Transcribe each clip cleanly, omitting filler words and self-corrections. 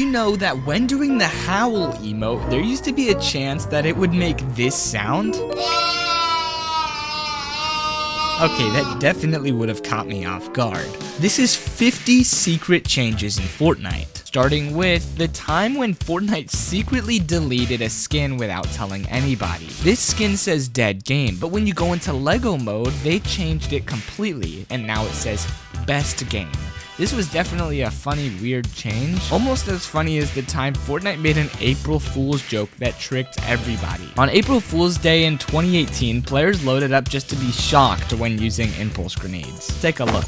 you know that when doing the howl emote, there used to be a chance that it would make this sound? Okay, that definitely would have caught me off guard. This is 50 secret changes in Fortnite, starting with the time when Fortnite secretly deleted a skin without telling anybody. This skin says dead game, but when you go into Lego mode, they changed it completely, and now it says best game. This was definitely a funny, weird change. Almost as funny as the time Fortnite made an April Fool's joke that tricked everybody. On April Fool's Day in 2018, players loaded up just to be shocked when using impulse grenades. Take a look.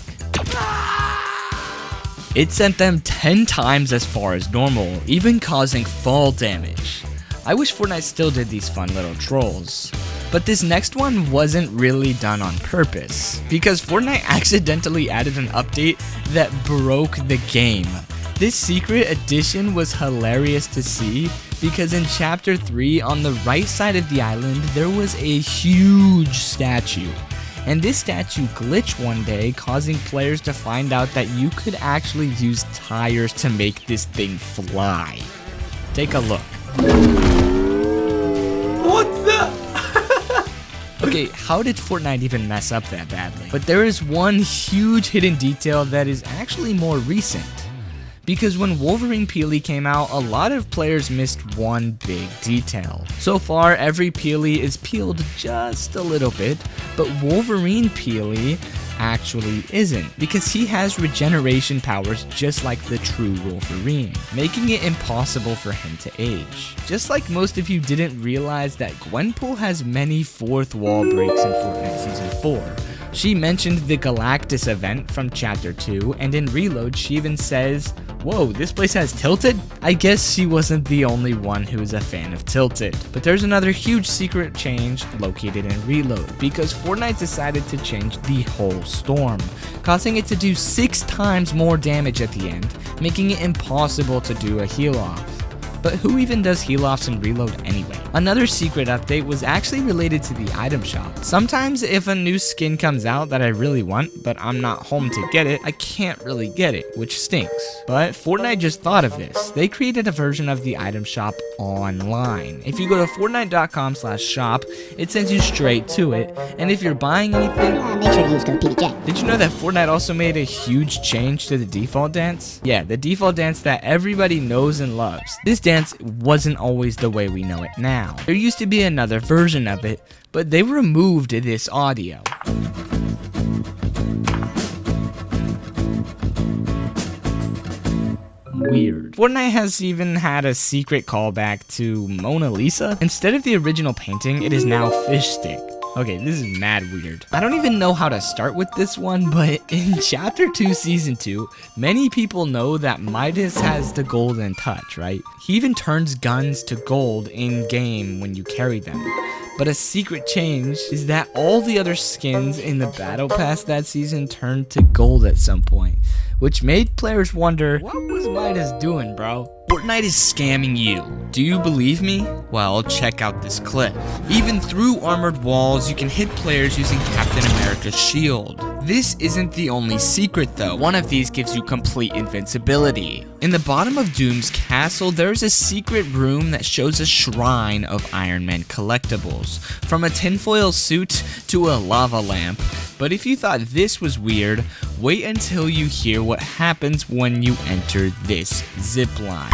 It sent them 10 times as far as normal, even causing fall damage. I wish Fortnite still did these fun little trolls. But this next one wasn't really done on purpose, because Fortnite accidentally added an update that broke the game. This secret addition was hilarious to see, because in Chapter 3 on the right side of the island there was a huge statue. And this statue glitched one day, causing players to find out that you could actually use tires to make this thing fly. Take a look. What the? Okay, how did Fortnite even mess up that badly? But there is one huge hidden detail that is actually more recent. Because when Wolverine Peely came out, a lot of players missed one big detail. So far, every Peely is peeled just a little bit, but Wolverine Peely actually isn't, because he has regeneration powers just like the true Wolverine, making it impossible for him to age. Just like most of you didn't realize that Gwenpool has many fourth wall breaks in Fortnite Season 4. She mentioned the Galactus event from Chapter 2, and in Reload she even says, "Whoa, this place has Tilted?" I guess she wasn't the only one who is a fan of Tilted. But there's another huge secret change located in Reload, because Fortnite decided to change the whole storm, causing it to do 6 times more damage at the end, making it impossible to do a heal off. But who even does heal-offs in Reload anyway? Another secret update was actually related to the item shop. Sometimes if a new skin comes out that I really want, but I'm not home to get it, I can't really get it, which stinks. But Fortnite just thought of this. They created a version of the item shop online. If you go to fortnite.com/shop, it sends you straight to it, and if you're buying anything, make sure to use code PBJ. Did you know that Fortnite also made a huge change to the default dance? Yeah, the default dance that everybody knows and loves. This dance wasn't always the way we know it now. There used to be another version of it, but they removed this audio. Weird. Fortnite has even had a secret callback to Mona Lisa. Instead of the original painting, it is now Fish Stick. Okay, this is mad weird. I don't even know how to start with this one, but in Chapter 2 Season 2, many people know that Midas has the golden touch, right? He even turns guns to gold in-game when you carry them. But a secret change is that all the other skins in the Battle Pass that season turned to gold at some point, which made players wonder, what was Midas doing, bro? Fortnite is scamming you. Do you believe me? Well, check out this clip. Even through armored walls, you can hit players using Captain America's shield. This isn't the only secret though. One of these gives you complete invincibility. In the bottom of Doom's castle, there's a secret room that shows a shrine of Iron Man collectibles, from a tinfoil suit to a lava lamp. But if you thought this was weird, wait until you hear what happens when you enter this zip line.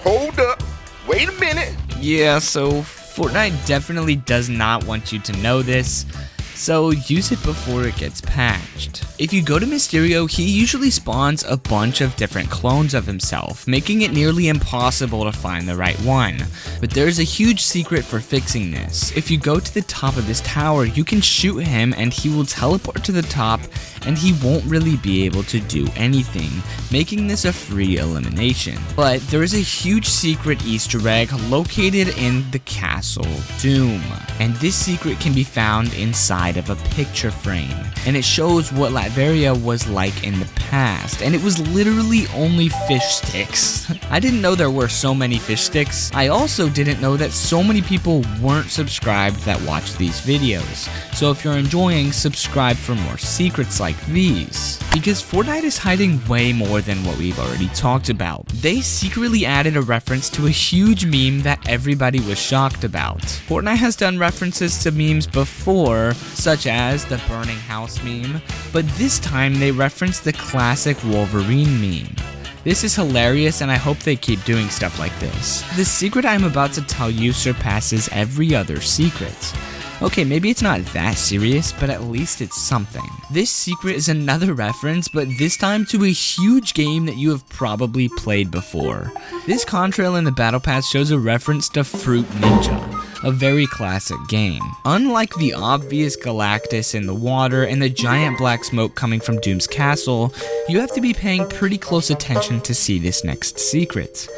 Hold up, wait a minute. Yeah, so Fortnite definitely does not want you to know this, so use it before it gets patched. If you go to Mysterio, he usually spawns a bunch of different clones of himself, making it nearly impossible to find the right one. But there's a huge secret for fixing this. If you go to the top of this tower, you can shoot him and he will teleport to the top, and he won't really be able to do anything, making this a free elimination. But there is a huge secret Easter egg located in the Castle Doom, and this secret can be found inside of a picture frame. and it shows what Latveria was like in the past, and it was literally only fish sticks. I didn't know there were so many fish sticks. I also didn't know that so many people weren't subscribed that watch these videos. So if you're enjoying, subscribe for more secrets like these. Because Fortnite is hiding way more than what we've already talked about. They secretly added a reference to a huge meme that everybody was shocked about. Fortnite has done references to memes before, such as the burning house meme, but this time they referenced the classic Wolverine meme. This is hilarious, and I hope they keep doing stuff like this. The secret I'm about to tell you surpasses every other secret. Okay, maybe it's not that serious, but at least it's something. This secret is another reference, but this time to a huge game that you have probably played before. This contrail in the battle pass shows a reference to Fruit Ninja, a very classic game. Unlike the obvious Galactus in the water and the giant black smoke coming from Doom's castle, you have to be paying pretty close attention to see this next secret.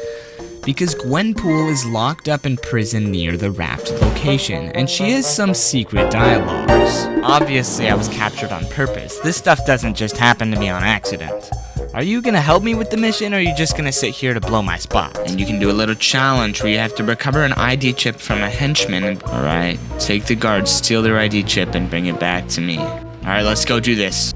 Because Gwenpool is locked up in prison near the raft location, and she has some secret dialogues. Obviously, I was captured on purpose. This stuff doesn't just happen to me on accident. Are you gonna help me with the mission, or are you just gonna sit here to blow my spot? And you can do a little challenge where you have to recover an ID chip from a henchman. Alright, take the guards, steal their ID chip, and bring it back to me. Alright, let's go do this.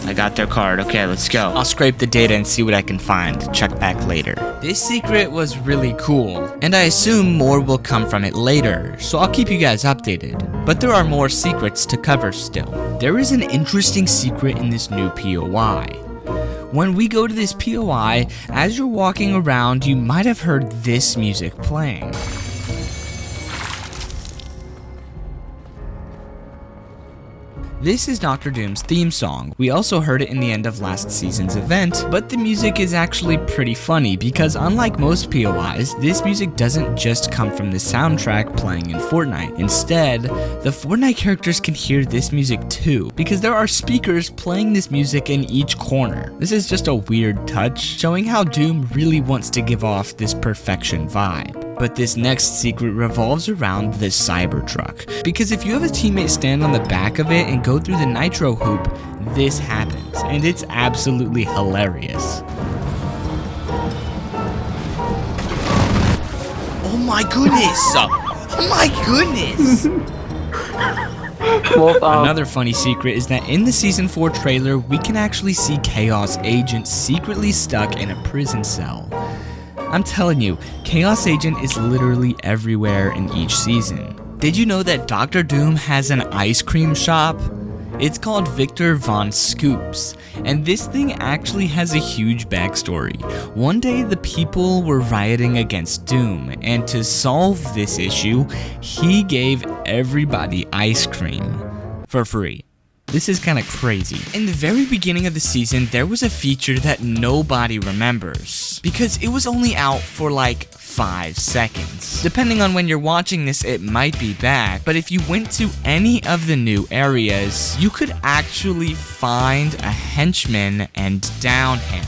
I got their card. Okay, let's go. I'll scrape the data and see what I can find. Check back later. This secret was really cool, and I assume more will come from it later, so I'll keep you guys updated. But there are more secrets to cover still. There is an interesting secret in this new POI. When we go to this POI, as you're walking around, you might have heard this music playing. This is Dr. Doom's theme song. We also heard it in the end of last season's event, but the music is actually pretty funny because unlike most POIs, this music doesn't just come from the soundtrack playing in Fortnite. Instead, the Fortnite characters can hear this music too, because there are speakers playing this music in each corner. This is just a weird touch, showing how Doom really wants to give off this perfection vibe. But this next secret revolves around the Cybertruck, because if you have a teammate stand on the back of it and go through the Nitro Hoop, this happens, and it's absolutely hilarious. Oh my goodness! Oh my goodness! Another funny secret is that in the Season 4 trailer, we can actually see Chaos Agent secretly stuck in a prison cell. I'm telling you, Chaos Agent is literally everywhere in each season. Did you know that Dr. Doom has an ice cream shop? It's called Victor Von Scoops, and this thing actually has a huge backstory. One day the people were rioting against Doom, and to solve this issue, he gave everybody ice cream for free. This is kind of crazy. In the very beginning of the season, there was a feature that nobody remembers, because it was only out for like 5 seconds. Depending on when you're watching this, it might be back, but if you went to any of the new areas, you could actually find a henchman and down him.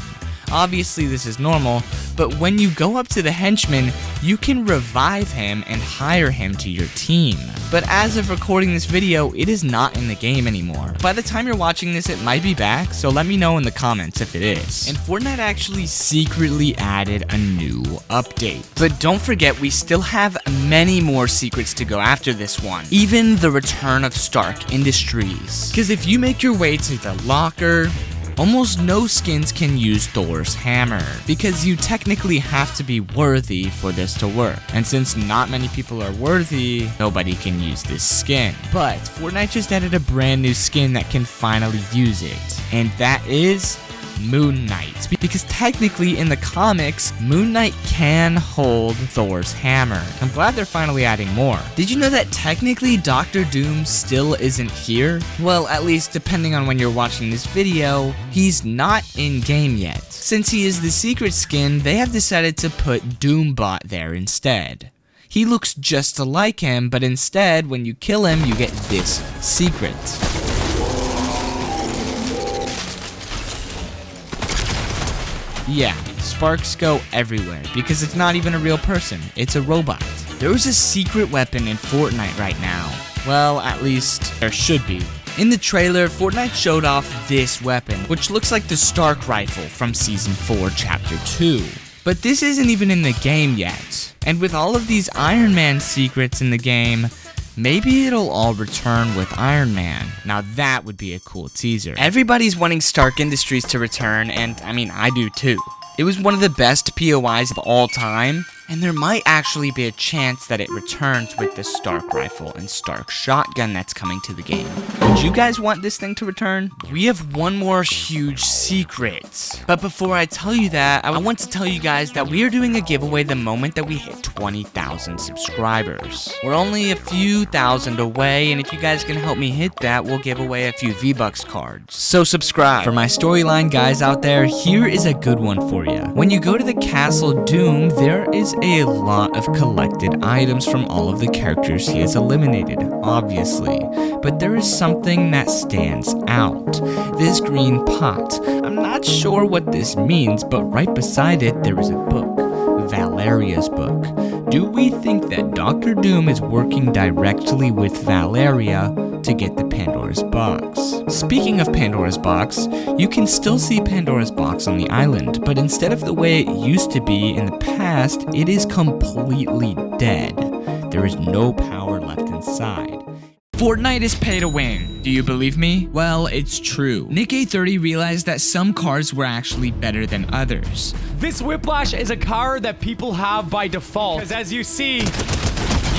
Obviously this is normal, but when you go up to the henchman, you can revive him and hire him to your team. But as of recording this video, it is not in the game anymore. By the time you're watching this, it might be back, so let me know in the comments if it is. And Fortnite actually secretly added a new update. But don't forget, we still have many more secrets to go after this one. Even the return of Stark Industries. Because if you make your way to the locker, almost no skins can use Thor's hammer, because you technically have to be worthy for this to work. And since not many people are worthy, nobody can use this skin. But Fortnite just added a brand new skin that can finally use it, and that is Moon Knight, because technically in the comics, Moon Knight can hold Thor's hammer. I'm glad they're finally adding more. Did you know that technically Dr. Doom still isn't here? Well, at least depending on when you're watching this video, he's not in game yet. Since he is the secret skin, they have decided to put Doombot there instead. He looks just like him, but instead, when you kill him, you get this secret. Yeah, sparks go everywhere, because it's not even a real person, it's a robot. There is a secret weapon in Fortnite right now. Well, at least there should be. In the trailer, Fortnite showed off this weapon, which looks like the Stark Rifle from Season 4, Chapter 2. But this isn't even in the game yet. And with all of these Iron Man secrets in the game, maybe it'll all return with Iron Man. Now that would be a cool teaser. Everybody's wanting Stark Industries to return, and I mean, I do too. It was one of the best POIs of all time, and there might actually be a chance that it returns with the Stark Rifle and Stark Shotgun that's coming to the game. Would you guys want this thing to return? We have one more huge secret. But before I tell you that, I want to tell you guys that we are doing a giveaway the moment that we hit 20,000 subscribers. We're only a few thousand away, and if you guys can help me hit that, we'll give away a few V-Bucks cards. So subscribe. For my storyline guys out there, here is a good one for you. When you go to the Castle Doom, there is a lot of collected items from all of the characters he has eliminated, obviously. But there is something that stands out. This green pot. I'm not sure what this means, but right beside it, there is a book. Valeria's book. Do we think that Dr. Doom is working directly with Valeria to get the Pandora's box? Speaking of Pandora's box, you can still see Pandora's box on the island, but instead of the way it used to be in the past, it is completely dead. There is no power left inside. Fortnite is pay to win. Do you believe me? Well, it's true. Nick A30 realized that some cars were actually better than others. This Whiplash is a car that people have by default, because as you see,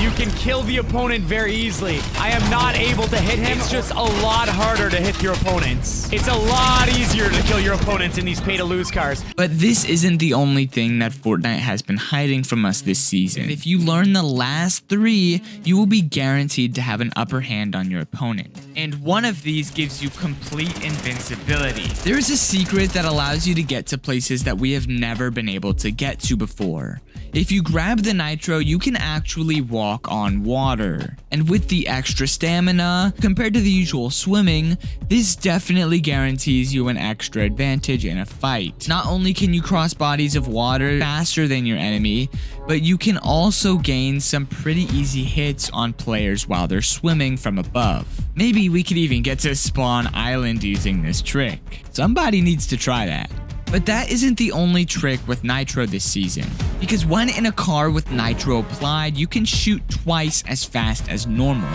you can kill the opponent very easily. I am not able to hit him. It's just a lot harder to hit your opponents. It's a lot easier to kill your opponents in these pay-to-lose cars. But this isn't the only thing that Fortnite has been hiding from us this season. If you learn the last 3, you will be guaranteed to have an upper hand on your opponent. And one of these gives you complete invincibility. There is a secret that allows you to get to places that we have never been able to get to before. If you grab the Nitro, you can actually walk on water. And with the extra stamina, compared to the usual swimming, this definitely guarantees you an extra advantage in a fight. Not only can you cross bodies of water faster than your enemy, but you can also gain some pretty easy hits on players while they're swimming from above. Maybe we could even get to Spawn Island using this trick. Somebody needs to try that. But that isn't the only trick with Nitro this season, because when in a car with Nitro applied, you can shoot twice as fast as normal.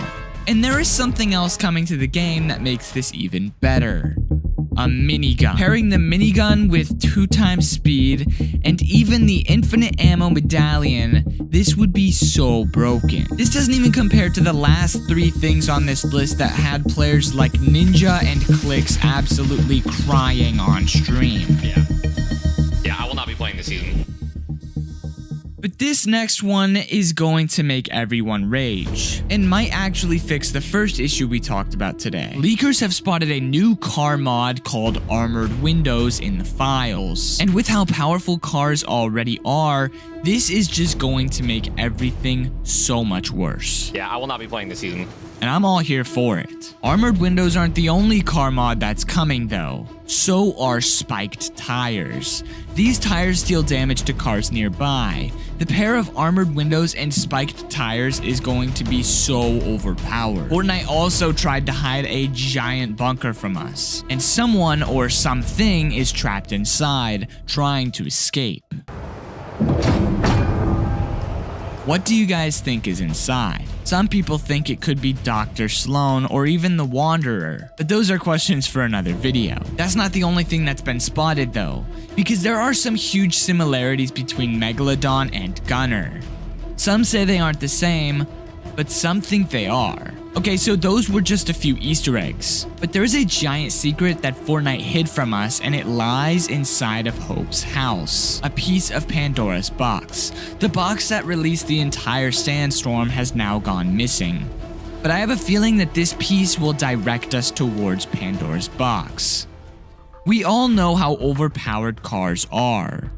And there is something else coming to the game that makes this even better. A minigun. Pairing the minigun with 2x speed and even the infinite ammo medallion, this would be so broken. This doesn't even compare to the last 3 things on this list that had players like Ninja and Clicks absolutely crying on stream. Yeah, I will not be playing this season. But this next one is going to make everyone rage, and might actually fix the first issue we talked about today. Leakers have spotted a new car mod called Armored Windows in the files, and with how powerful cars already are, this is just going to make everything so much worse. Yeah, I will not be playing this season. And I'm all here for it. Armored windows aren't the only car mod that's coming though. So are spiked tires. These tires deal damage to cars nearby. The pair of armored windows and spiked tires is going to be so overpowered. Fortnite also tried to hide a giant bunker from us, and someone or something is trapped inside, trying to escape. What do you guys think is inside? Some people think it could be Dr. Sloan or even the Wanderer, but those are questions for another video. That's not the only thing that's been spotted though, because there are some huge similarities between Megalodon and Gunner. Some say they aren't the same, but some think they are. Okay, so those were just a few Easter eggs, but there is a giant secret that Fortnite hid from us, and it lies inside of Hope's house. A piece of Pandora's box. The box that released the entire sandstorm has now gone missing. But I have a feeling that this piece will direct us towards Pandora's box. We all know how overpowered cars are,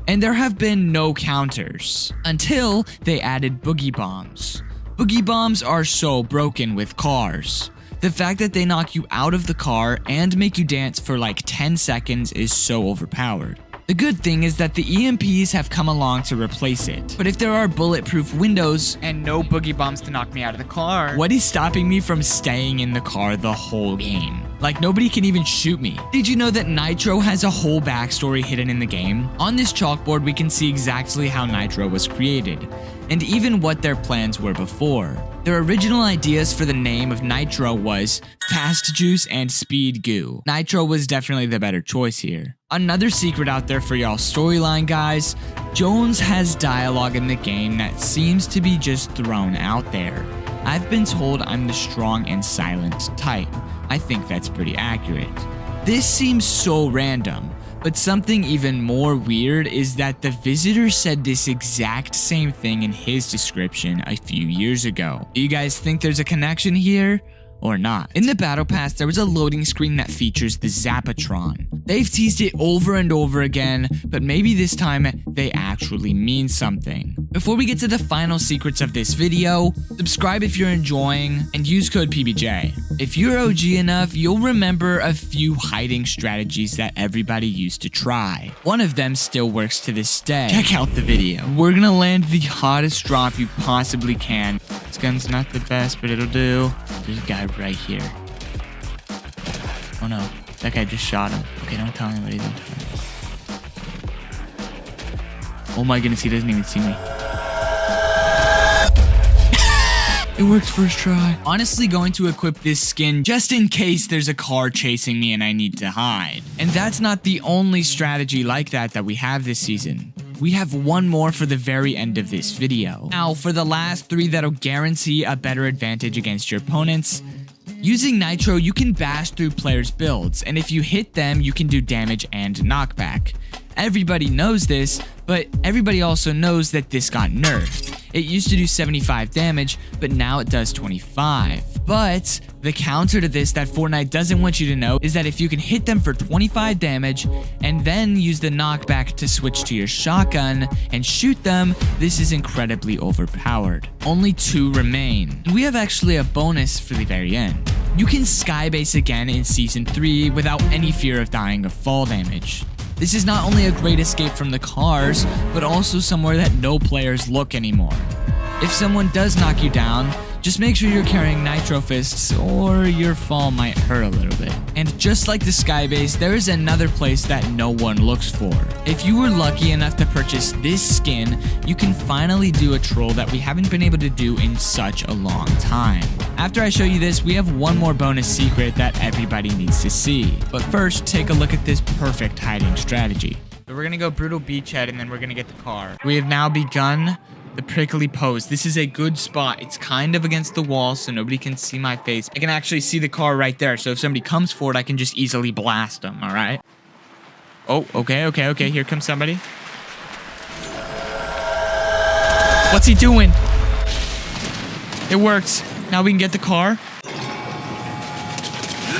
and there have been no counters until they added Boogie bombs. Boogie bombs are so broken with cars. The fact that they knock you out of the car and make you dance for like 10 seconds is so overpowered. The good thing is that the EMPs have come along to replace it. But if there are bulletproof windows and no boogie bombs to knock me out of the car, what is stopping me from staying in the car the whole game? Like, nobody can even shoot me. Did you know that Nitro has a whole backstory hidden in the game? On this chalkboard, we can see exactly how Nitro was created, and even what their plans were before. Their original ideas for the name of Nitro was Fast Juice and Speed Goo. Nitro was definitely the better choice here. Another secret out there for y'all storyline guys, Jones has dialogue in the game that seems to be just thrown out there. I've been told I'm the strong and silent type. I think that's pretty accurate. This seems so random, but something even more weird is that the visitor said this exact same thing in his description a few years ago. Do you guys think there's a connection here? Or not. In the battle pass, there was a loading screen that features the Zapatron. They've teased it over and over again, but maybe this time they actually mean something. Before we get to the final secrets of this video, subscribe if you're enjoying, and use code PBJ. If you're OG enough, you'll remember a few hiding strategies that everybody used to try. One of them still works to this day. Check out the video. We're gonna land the hottest drop you possibly can. This gun's not the best, but it'll do. There's a guy right here. Oh no, that guy just shot him. Okay, don't tell anybody, don't tell anybody. Oh my goodness, he doesn't even see me. It worked first try. Honestly, going to equip this skin just in case there's a car chasing me and I need to hide. And that's not the only strategy like that we have this season. We have one more for the very end of this video. Now, for the last 3 that'll guarantee a better advantage against your opponents, using Nitro, you can bash through players' builds, and if you hit them, you can do damage and knockback. Everybody knows this, but everybody also knows that this got nerfed. It used to do 75 damage, but now it does 25. But the counter to this that Fortnite doesn't want you to know is that if you can hit them for 25 damage and then use the knockback to switch to your shotgun and shoot them, this is incredibly overpowered. Only 2 remain. And we have actually a bonus for the very end. You can Skybase again in Season 3 without any fear of dying of fall damage. This is not only a great escape from the cars, but also somewhere that no players look anymore. If someone does knock you down, just make sure you're carrying Nitro Fists or your fall might hurt a little bit. And just like the Skybase, there is another place that no one looks for. If you were lucky enough to purchase this skin, you can finally do a troll that we haven't been able to do in such a long time. After I show you this, we have one more bonus secret that everybody needs to see. But first, take a look at this perfect hiding strategy. So we're gonna go brutal beachhead and then we're gonna get the car. We have now begun the prickly pose. This is a good spot. It's kind of against the wall, so nobody can see my face. I can actually see the car right there, so if somebody comes forward, I can just easily blast them, all right? Oh, okay. Here comes somebody. What's he doing? It works. Now we can get the car.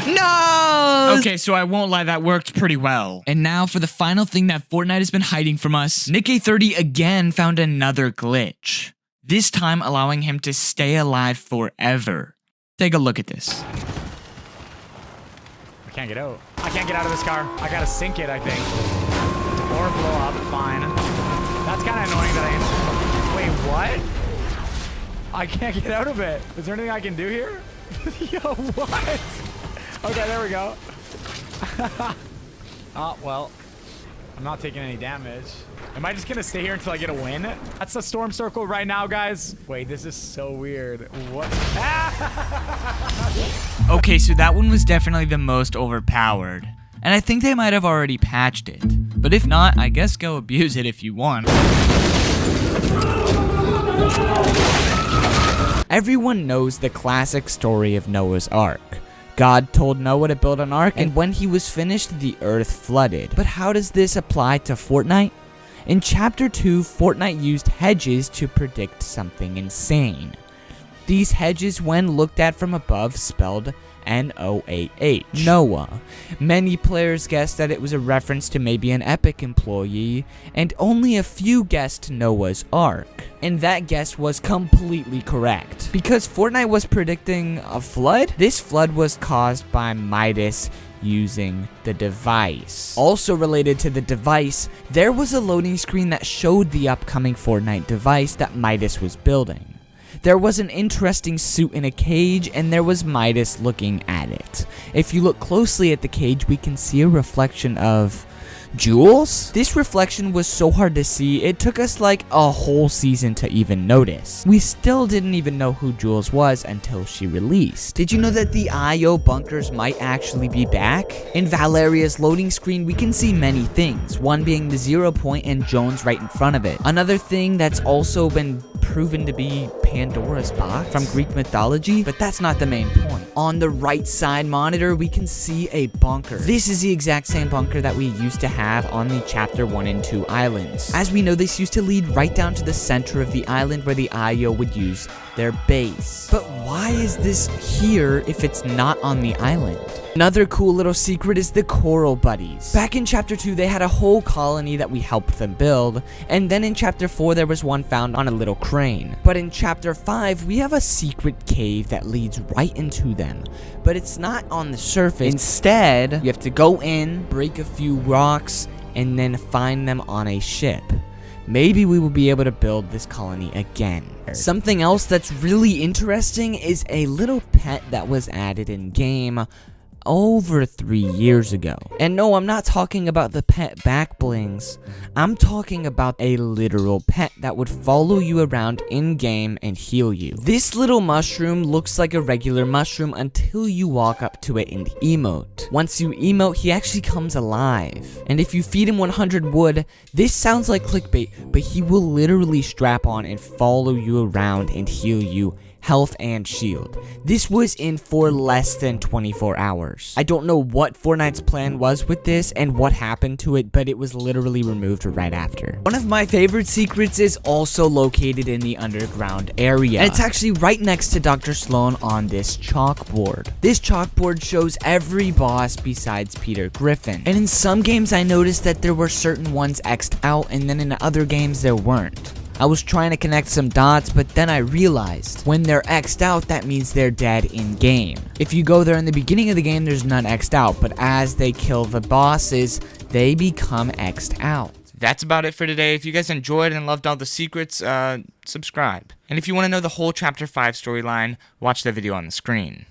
No! Okay, so I won't lie, that worked pretty well. And now for the final thing that Fortnite has been hiding from us, Nick30 again found another glitch. This time allowing him to stay alive forever. Take a look at this. I can't get out. I can't get out of this car. I gotta sink it, I think. Or blow up, fine. That's kind of annoying that I... Wait, what? I can't get out of it. Is there anything I can do here? Yo, what? Okay, there we go. Oh, well. I'm not taking any damage. Am I just gonna stay here until I get a win? That's the storm circle right now, guys. Wait, this is so weird. What? Okay, so that one was definitely the most overpowered. And I think they might have already patched it. But if not, I guess go abuse it if you want. Everyone knows the classic story of Noah's Ark. God told Noah to build an ark, and when he was finished, the earth flooded. But how does this apply to Fortnite? In Chapter 2, Fortnite used hedges to predict something insane. These hedges, when looked at from above, spelled Noah. Noah. Many players guessed that it was a reference to maybe an Epic employee, and only a few guessed Noah's Ark. And that guess was completely correct. Because Fortnite was predicting a flood, this flood was caused by Midas using the device. Also related to the device, there was a loading screen that showed the upcoming Fortnite device that Midas was building. There was an interesting suit in a cage, and there was Midas looking at it. If you look closely at the cage, we can see a reflection of Jules? This reflection was so hard to see, it took us like a whole season to even notice. We still didn't even know who Jules was until she released. Did you know that the IO bunkers might actually be back? In Valeria's loading screen, we can see many things, one being the 0 point and Jones right in front of it. Another thing that's also been proven to be Pandora's box from Greek mythology, but that's not the main point. On the right side monitor, we can see a bunker. This is the exact same bunker that we used to have on the chapter 1 and 2 islands. As we know, this used to lead right down to the center of the island where the IO would use their base. But why is this here if it's not on the island? Another cool little secret is the Coral Buddies. Back in chapter 2, they had a whole colony that we helped them build, and then in chapter 4, there was one found on a little crane. But in chapter 5, we have a secret cave that leads right into them, but it's not on the surface. Instead, you have to go in, break a few rocks, and then find them on a ship. Maybe we will be able to build this colony again. Something else that's really interesting is a little pet that was added in game over 3 years ago. And no, I'm not talking about the pet back blings. I'm talking about a literal pet that would follow you around in game and heal you. This little mushroom looks like a regular mushroom until you walk up to it and emote. Once you emote, he actually comes alive. And if you feed him 100 wood, this sounds like clickbait, but he will literally strap on and follow you around and heal you health and shield. This was in for less than 24 hours. I don't know what Fortnite's plan was with this and what happened to it, but it was literally removed right after. One of my favorite secrets is also located in the underground area. And it's actually right next to Dr. Sloan on this chalkboard. This chalkboard shows every boss besides Peter Griffin. And in some games I noticed that there were certain ones X'd out, and then in other games there weren't. I was trying to connect some dots, but then I realized when they're X'd out, that means they're dead in game. If you go there in the beginning of the game, there's none X'd out, but as they kill the bosses, they become X'd out. That's about it for today. If you guys enjoyed and loved all the secrets, subscribe. And if you want to know the whole chapter 5 storyline, watch the video on the screen.